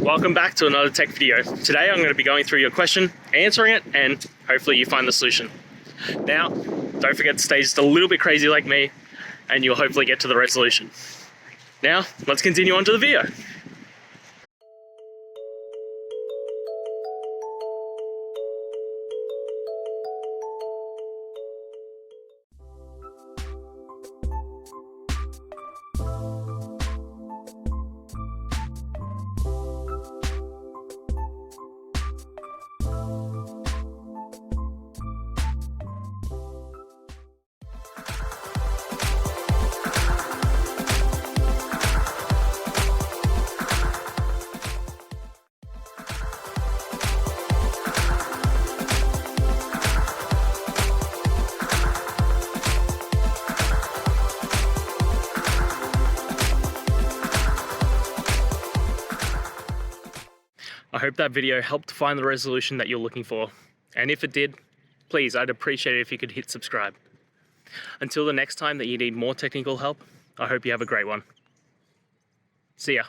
Welcome back to another tech video. Today I'm going to be going through your question, answering it, and hopefully you find the solution. Now, don't forget to stay just a little bit crazy like me, and you'll hopefully get to the resolution. Now, let's continue on to the video. I hope that video helped find the resolution that you're looking for. And if it did, please, I'd appreciate it if you could hit subscribe. Until the next time that you need more technical help, I hope you have a great one. See ya.